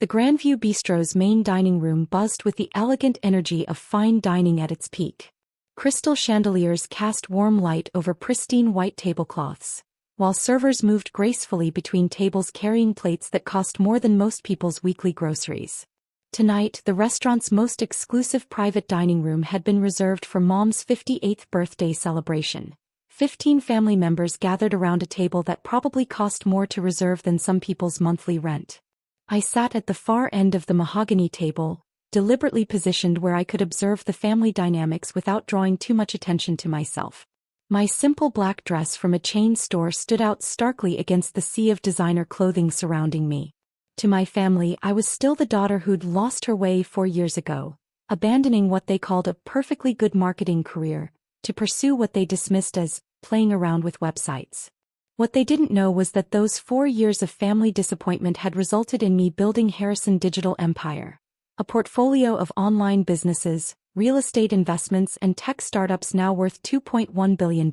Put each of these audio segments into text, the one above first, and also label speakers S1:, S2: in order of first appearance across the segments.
S1: The Grandview Bistro's main dining room buzzed with the elegant energy of fine dining at its peak. Crystal chandeliers cast warm light over pristine white tablecloths, while servers moved gracefully between tables carrying plates that cost more than most people's weekly groceries. Tonight, the restaurant's most exclusive private dining room had been reserved for Mom's 58th birthday celebration. 15 family members gathered around a table that probably cost more to reserve than some people's monthly rent. I sat at the far end of the mahogany table, deliberately positioned where I could observe the family dynamics without drawing too much attention to myself. My simple black dress from a chain store stood out starkly against the sea of designer clothing surrounding me. To my family, I was still the daughter who'd lost her way 4 years ago, abandoning what they called a perfectly good marketing career, to pursue what they dismissed as playing around with websites. What they didn't know was that those 4 years of family disappointment had resulted in me building Harrison Digital Empire, a portfolio of online businesses, real estate investments and tech startups now worth $2.1 billion.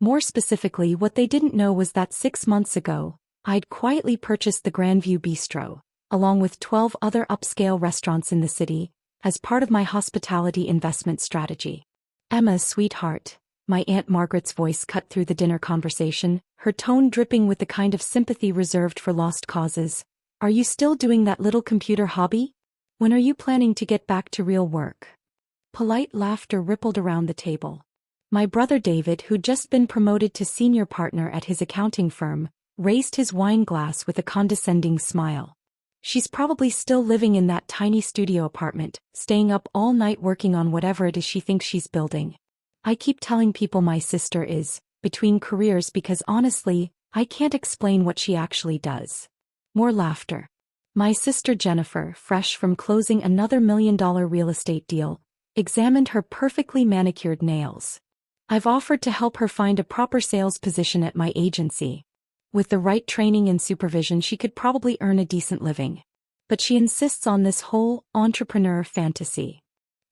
S1: More specifically, what they didn't know was that 6 months ago, I'd quietly purchased the Grandview Bistro, along with 12 other upscale restaurants in the city, as part of my hospitality investment strategy. Emma, sweetheart, my Aunt Margaret's voice cut through the dinner conversation, her tone dripping with the kind of sympathy reserved for lost causes. Are you still doing that little computer hobby? When are you planning to get back to real work? Polite laughter rippled around the table. My brother David, who'd just been promoted to senior partner at his accounting firm, raised his wine glass with a condescending smile. She's probably still living in that tiny studio apartment, staying up all night working on whatever it is she thinks she's building. I keep telling people my sister is between careers because honestly, I can't explain what she actually does. More laughter. My sister Jennifer, fresh from closing another $1 million real estate deal, examined her perfectly manicured nails. I've offered to help her find a proper sales position at my agency. With the right training and supervision, she could probably earn a decent living. But she insists on this whole entrepreneur fantasy.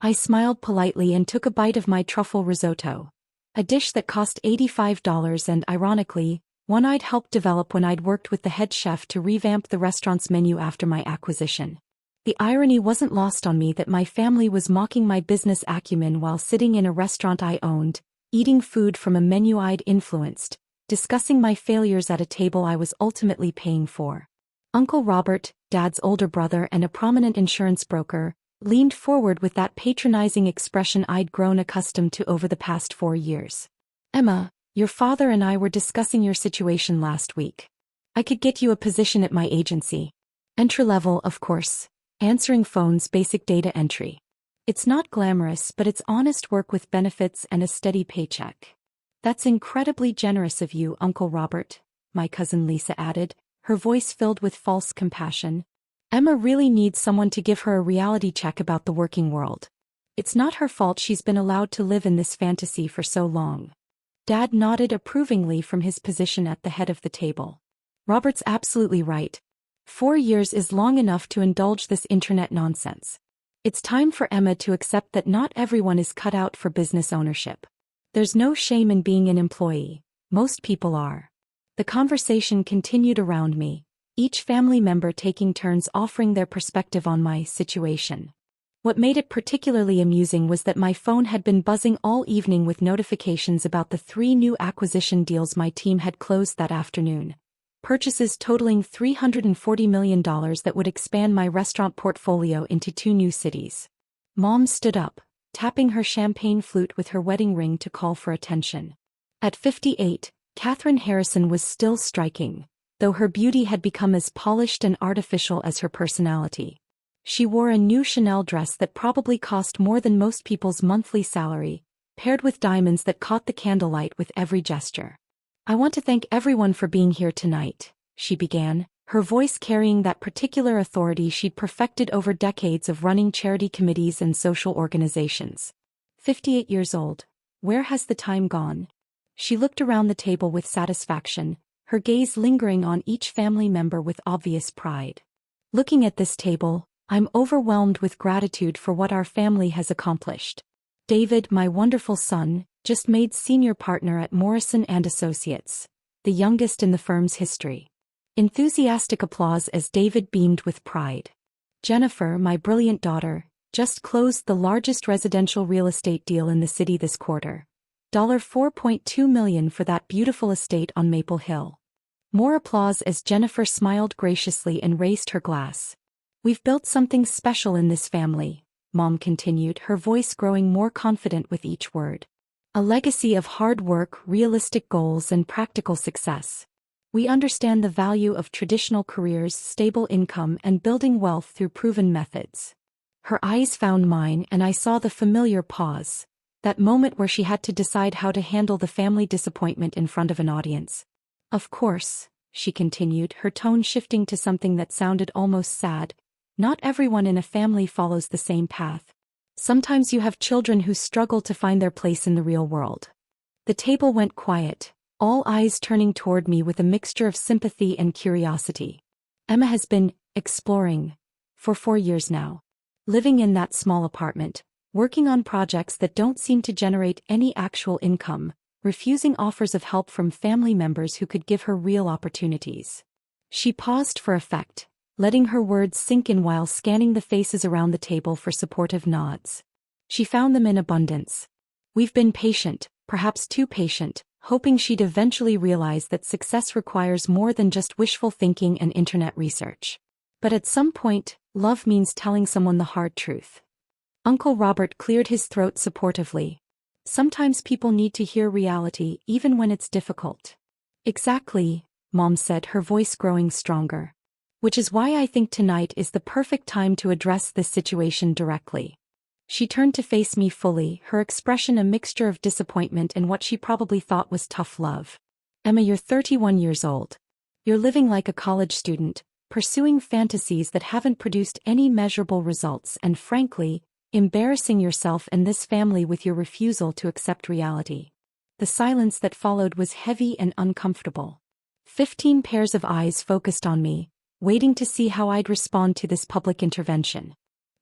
S1: I smiled politely and took a bite of my truffle risotto, a dish that cost $85 and, ironically, one I'd helped develop when I'd worked with the head chef to revamp the restaurant's menu after my acquisition. The irony wasn't lost on me that my family was mocking my business acumen while sitting in a restaurant I owned, eating food from a menu I'd influenced, discussing my failures at a table I was ultimately paying for. Uncle Robert, Dad's older brother and a prominent insurance broker, leaned forward with that patronizing expression I'd grown accustomed to over the past 4 years. Emma, your father and I were discussing your situation last week. I could get you a position at my agency. Entry-level, of course. Answering phones, basic data entry. It's not glamorous, but it's honest work with benefits and a steady paycheck. That's incredibly generous of you, Uncle Robert, my cousin Lisa added, her voice filled with false compassion. Emma really needs someone to give her a reality check about the working world. It's not her fault she's been allowed to live in this fantasy for so long. Dad nodded approvingly from his position at the head of the table. Robert's absolutely right. 4 years is long enough to indulge this internet nonsense. It's time for Emma to accept that not everyone is cut out for business ownership. There's no shame in being an employee. Most people are. The conversation continued around me, each family member taking turns offering their perspective on my situation. What made it particularly amusing was that my phone had been buzzing all evening with notifications about the 3 new acquisition deals my team had closed that afternoon. Purchases totaling $340 million that would expand my restaurant portfolio into 2 new cities. Mom stood up, tapping her champagne flute with her wedding ring to call for attention. At 58, Catherine Harrison was still striking, though her beauty had become as polished and artificial as her personality. She wore a new Chanel dress that probably cost more than most people's monthly salary, paired with diamonds that caught the candlelight with every gesture. I want to thank everyone for being here tonight, she began, her voice carrying that particular authority she'd perfected over decades of running charity committees and social organizations. 58 years old. Where has the time gone? She looked around the table with satisfaction, her gaze lingering on each family member with obvious pride. Looking at this table, I'm overwhelmed with gratitude for what our family has accomplished. David, my wonderful son, just made senior partner at Morrison & Associates, the youngest in the firm's history. Enthusiastic applause as David beamed with pride. Jennifer, my brilliant daughter, just closed the largest residential real estate deal in the city this quarter. $4.2 million for that beautiful estate on Maple Hill. More applause as Jennifer smiled graciously and raised her glass. We've built something special in this family, Mom continued, her voice growing more confident with each word. A legacy of hard work, realistic goals, and practical success. We understand the value of traditional careers, stable income, and building wealth through proven methods. Her eyes found mine, and I saw the familiar pause. That moment where she had to decide how to handle the family disappointment in front of an audience. Of course, she continued, her tone shifting to something that sounded almost sad. Not everyone in a family follows the same path. Sometimes you have children who struggle to find their place in the real world. The table went quiet, all eyes turning toward me with a mixture of sympathy and curiosity. Emma has been exploring for 4 years now. Living in that small apartment, working on projects that don't seem to generate any actual income, refusing offers of help from family members who could give her real opportunities. She paused for effect, letting her words sink in while scanning the faces around the table for supportive nods. She found them in abundance. We've been patient, perhaps too patient, hoping she'd eventually realize that success requires more than just wishful thinking and internet research. But at some point, love means telling someone the hard truth. Uncle Robert cleared his throat supportively. Sometimes people need to hear reality even when it's difficult. Exactly, Mom said, her voice growing stronger. Which is why I think tonight is the perfect time to address this situation directly. She turned to face me fully, her expression a mixture of disappointment and what she probably thought was tough love. Emma, you're 31 years old. You're living like a college student, pursuing fantasies that haven't produced any measurable results and, frankly, embarrassing yourself and this family with your refusal to accept reality. The silence that followed was heavy and uncomfortable. 15 pairs of eyes focused on me, waiting to see how I'd respond to this public intervention.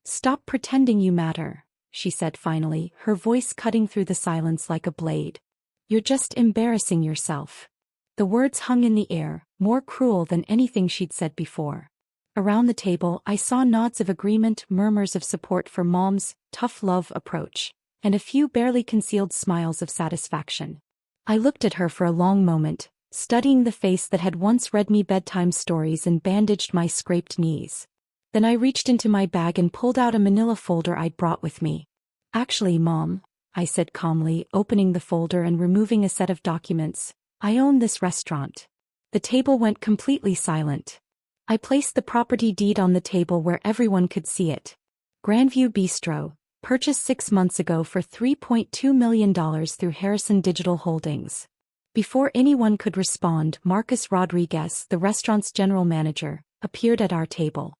S1: Stop pretending you matter, she said finally, her voice cutting through the silence like a blade. You're just embarrassing yourself. The words hung in the air, more cruel than anything she'd said before. Around the table, I saw nods of agreement, murmurs of support for Mom's tough love approach, and a few barely concealed smiles of satisfaction. I looked at her for a long moment, studying the face that had once read me bedtime stories and bandaged my scraped knees. Then I reached into my bag and pulled out a manila folder I'd brought with me. Actually, Mom, I said calmly, opening the folder and removing a set of documents, I own this restaurant. The table went completely silent. I placed the property deed on the table where everyone could see it. Grandview Bistro, purchased 6 months ago for $3.2 million through Harrison Digital Holdings. Before anyone could respond, Marcus Rodriguez, the restaurant's general manager, appeared at our table.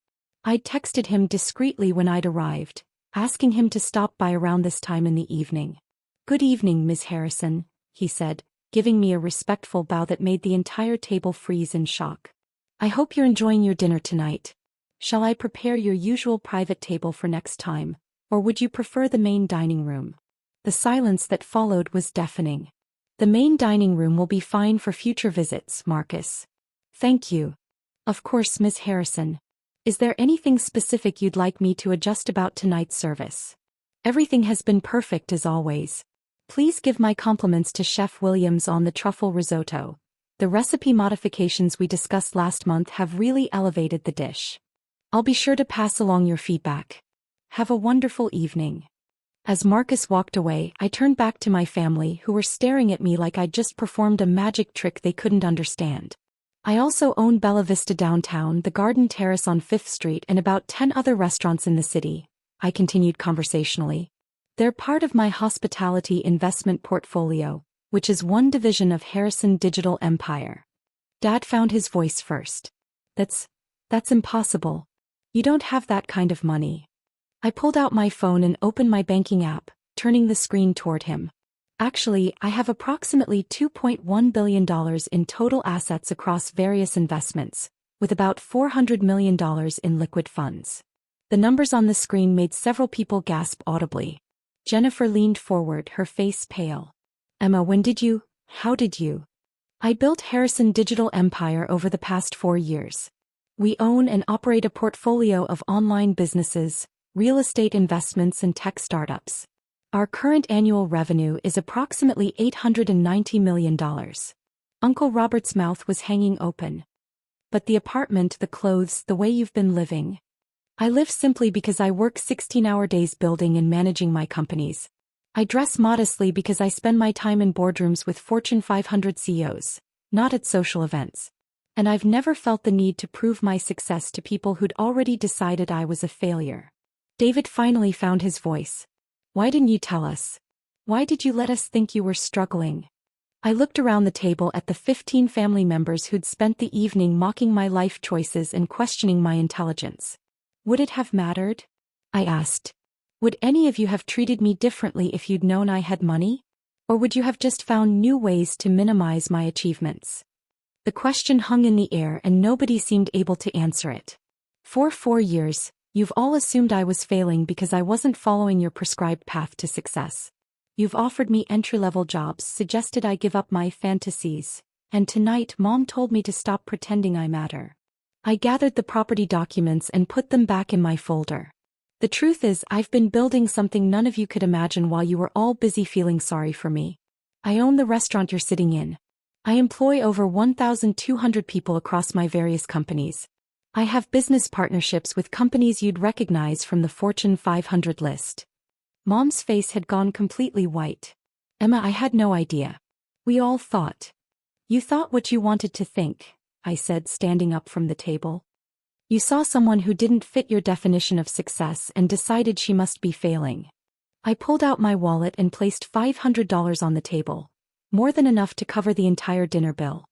S1: I'd texted him discreetly when I'd arrived, asking him to stop by around this time in the evening. Good evening, Ms. Harrison, he said, giving me a respectful bow that made the entire table freeze in shock. I hope you're enjoying your dinner tonight. Shall I prepare your usual private table for next time, or would you prefer the main dining room? The silence that followed was deafening. The main dining room will be fine for future visits, Marcus. Thank you. Of course, Ms. Harrison. Is there anything specific you'd like me to adjust about tonight's service? Everything has been perfect as always. Please give my compliments to Chef Williams on the truffle risotto. The recipe modifications we discussed last month have really elevated the dish. I'll be sure to pass along your feedback. Have a wonderful evening. As Marcus walked away, I turned back to my family, who were staring at me like I'd just performed a magic trick they couldn't understand. I also own Bella Vista downtown, the Garden Terrace on 5th Street, and about 10 other restaurants in the city, I continued conversationally. They're part of my hospitality investment portfolio, which is one division of Harrison Digital Empire. Dad found his voice first. That's impossible. You don't have that kind of money. I pulled out my phone and opened my banking app, turning the screen toward him. Actually, I have approximately $2.1 billion in total assets across various investments, with about $400 million in liquid funds. The numbers on the screen made several people gasp audibly. Jennifer leaned forward, her face pale. Emma, how did you? I built Harrison Digital Empire over the past 4 years. We own and operate a portfolio of online businesses, real estate investments and tech startups. Our current annual revenue is approximately $890 million. Uncle Robert's mouth was hanging open. But the apartment, the clothes, the way you've been living. I live simply because I work 16-hour days building and managing my companies. I dress modestly because I spend my time in boardrooms with Fortune 500 CEOs, not at social events. And I've never felt the need to prove my success to people who'd already decided I was a failure. David finally found his voice. Why didn't you tell us? Why did you let us think you were struggling? I looked around the table at the 15 family members who'd spent the evening mocking my life choices and questioning my intelligence. Would it have mattered? I asked. Would any of you have treated me differently if you'd known I had money? Or would you have just found new ways to minimize my achievements? The question hung in the air and nobody seemed able to answer it. For 4 years, you've all assumed I was failing because I wasn't following your prescribed path to success. You've offered me entry-level jobs, suggested I give up my fantasies, and tonight Mom told me to stop pretending I matter. I gathered the property documents and put them back in my folder. The truth is, I've been building something none of you could imagine while you were all busy feeling sorry for me. I own the restaurant you're sitting in. I employ over 1,200 people across my various companies. I have business partnerships with companies you'd recognize from the Fortune 500 list. Mom's face had gone completely white. Emma, I had no idea. We all thought. You thought what you wanted to think, I said, standing up from the table. You saw someone who didn't fit your definition of success and decided she must be failing. I pulled out my wallet and placed $500 on the table, more than enough to cover the entire dinner bill.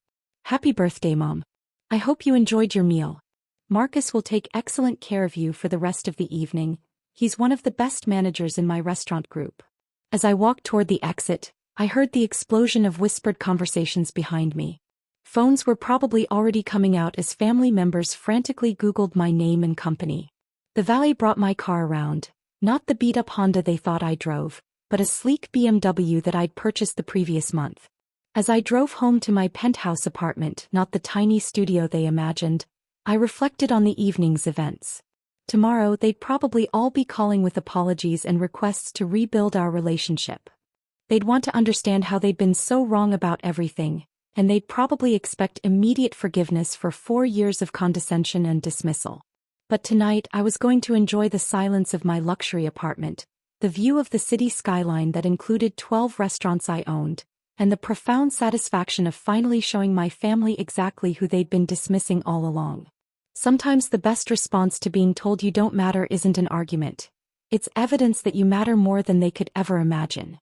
S1: Happy birthday, Mom. I hope you enjoyed your meal. Marcus will take excellent care of you for the rest of the evening. He's one of the best managers in my restaurant group. As I walked toward the exit, I heard the explosion of whispered conversations behind me. Phones were probably already coming out as family members frantically Googled my name and company. The valet brought my car around, not the beat-up Honda they thought I drove, but a sleek BMW that I'd purchased the previous month. As I drove home to my penthouse apartment, not the tiny studio they imagined, I reflected on the evening's events. Tomorrow they'd probably all be calling with apologies and requests to rebuild our relationship. They'd want to understand how they'd been so wrong about everything, and they'd probably expect immediate forgiveness for 4 years of condescension and dismissal. But tonight I was going to enjoy the silence of my luxury apartment, the view of the city skyline that included 12 restaurants I owned, and the profound satisfaction of finally showing my family exactly who they'd been dismissing all along. Sometimes the best response to being told you don't matter isn't an argument. It's evidence that you matter more than they could ever imagine.